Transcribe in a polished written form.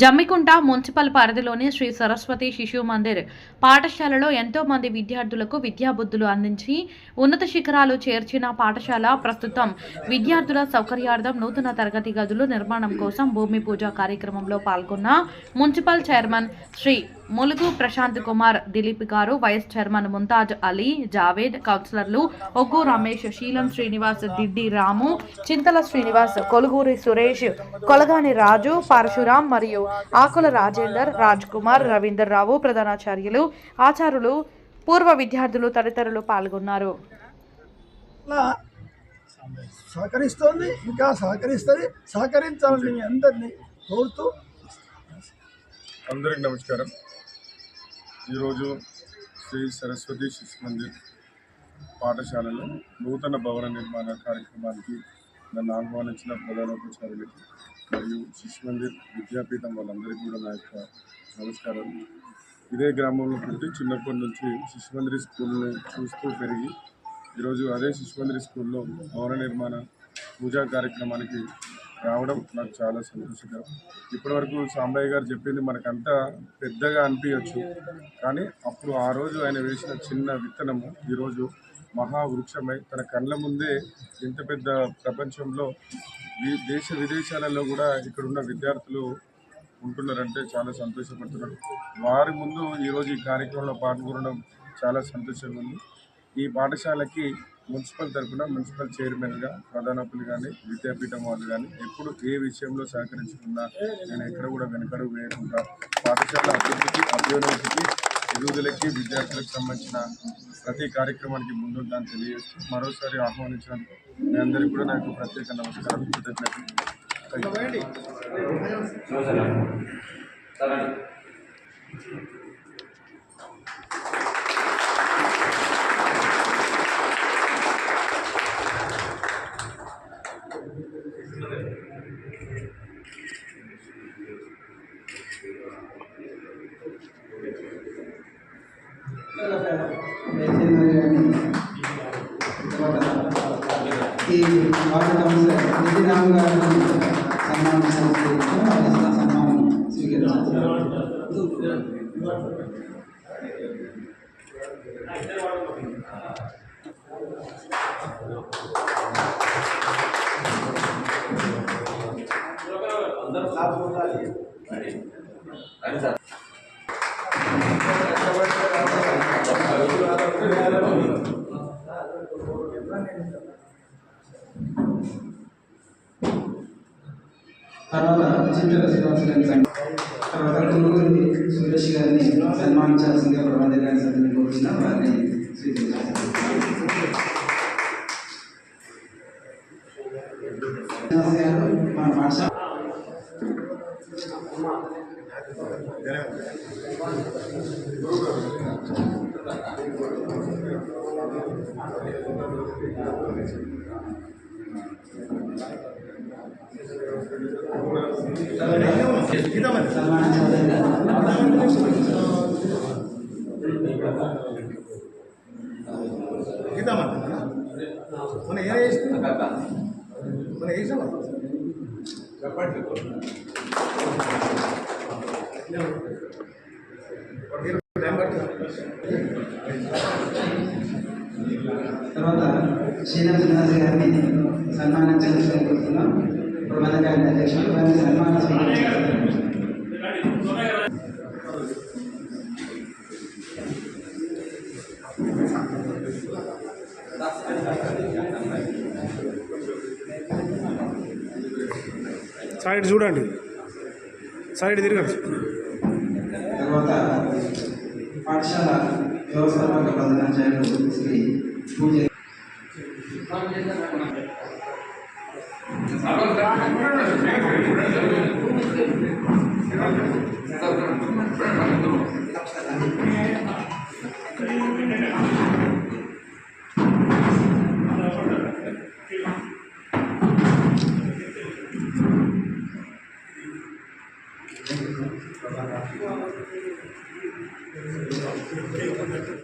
Jammikunta municipal పరిధిలోని శ్రీ సరస్వతి శిశు మందిర్ పాఠశాలలో ఎంతో మంది విద్యార్థులకు విద్యాబుద్ధులు అందించి ఉన్నత శిఖరాలు చేర్చిన పాఠశాల ప్రస్తుతం విద్యార్థుల సౌకర్యార్థం నూతన తరగతి గదులు నిర్మాణం కోసం భూమి పూజ కార్యక్రమంలో పాల్గొన్న మున్సిపల్ చైర్మన్ శ్రీ ములుగు ప్రశాంత్ కుమార్ దిలీప్ గారు, వైస్ చైర్మన్ ముంతాజ్ అలీ, జావేద్, కౌన్సిలర్లు ఒగ్గు రమేష్, శీలం శ్రీనివాస్, దిడ్డి రాము, చింతల శ్రీనివాస్, కొలుగూరి సురేష్, కొలగాని రాజు, పరశురాం మరియు ఆకుల రాజేందర్, రాజ్ కుమార్, రవీందర్ రావు, ప్రధానాచార్యులు, ఆచార్యులు, పూర్వ విద్యార్థులు తదితరులు పాల్గొన్నారు. సహకరిస్తోంది, ఇంకా సహకరిస్తుంది. సహకరించాలని అందరినీ కోరుతూ అందరికి నమస్కారం. ఈరోజు శ్రీ సరస్వతి శిశు మందిర్ పాఠశాలలో నూతన భవన నిర్మాణ కార్యక్రమానికి నన్ను ఆహ్వానించిన ప్రధానోపాధ్యాయులకి మరియు శిశు మందిర్ విద్యాపీఠం వాళ్ళందరికీ కూడా నా యొక్క నమస్కారం. ఇదే గ్రామంలో పుట్టి చిన్నప్పటి నుంచి శిశు మందిర్ స్కూల్ని చూస్తూ పెరిగి ఈరోజు అదే శిశు మందిర్ స్కూల్లో భవన నిర్మాణ పూజా కార్యక్రమానికి రావడం నాకు చాలా సంతోషకరం. ఇప్పటివరకు సాంబయ్య గారు చెప్పింది మనకంతా పెద్దగా అనిపించవచ్చు, కానీ అప్పుడు ఆ రోజు ఆయన వేసిన చిన్న విత్తనము ఈరోజు మహావృక్షమై తన కళ్ళ ముందే ఇంత పెద్ద ప్రపంచంలో దేశ విదేశాలలో కూడా ఇక్కడున్న విద్యార్థులు ఉంటున్నారంటే చాలా సంతోషపడుతున్నారు. వారి ముందు ఈరోజు ఈ కార్యక్రమంలో పాల్గొనడం చాలా సంతోషంగా ఉంది. ఈ పాఠశాలకి మున్సిపల్ తరఫున మున్సిపల్ చైర్మన్గా ప్రధానోపాధ్యాయులు కానీ విద్యాపీఠం వాళ్ళు కానీ ఎప్పుడు ఏ విషయంలో సహకరించుకున్నా నేను ఎక్కడ కూడా వెనకడుగు వేయకుండా పాఠశాల అభివృద్ధికి, అభ్యున్నతికి, ఎదుగుదలకి, విద్యార్థులకు సంబంధించిన ప్రతి కార్యక్రమానికి ముందుంటానని తెలియజేస్తూ మరోసారి ఆహ్వానించినందుకు మీ అందరికీ కూడా నాకు ప్రత్యేక నమస్కారం, కృతజ్ఞతలు. ఈ వార్డు కౌన్సిలర్ నిధిరామ్ గారిని సన్మానం స్వీకరించారు. తర్వాత చింతల శ్రీనివాస్ గారిని, తర్వాత కొలుగురి సురేష్ గారిని సన్మానించాల్సిందిగా ప్రమాద గారిని కోరుతున్నాం. వారిని స్వీకరించారు. మన పాఠశాల తర్వాత శీలం శ్రీనివాస్ గారిని సన్మానించాల్సి కోరుతున్నాం. ప్రమాద గారి అధ్యక్షులు వారిని సన్మానం స్వీకరించారు. సైడ్ చూడండి, సైడ్ తిరగండి. తర్వాత పాఠశాల వ్యవస్థాపక ప్రధానాచార్యులు శ్రీ పూజ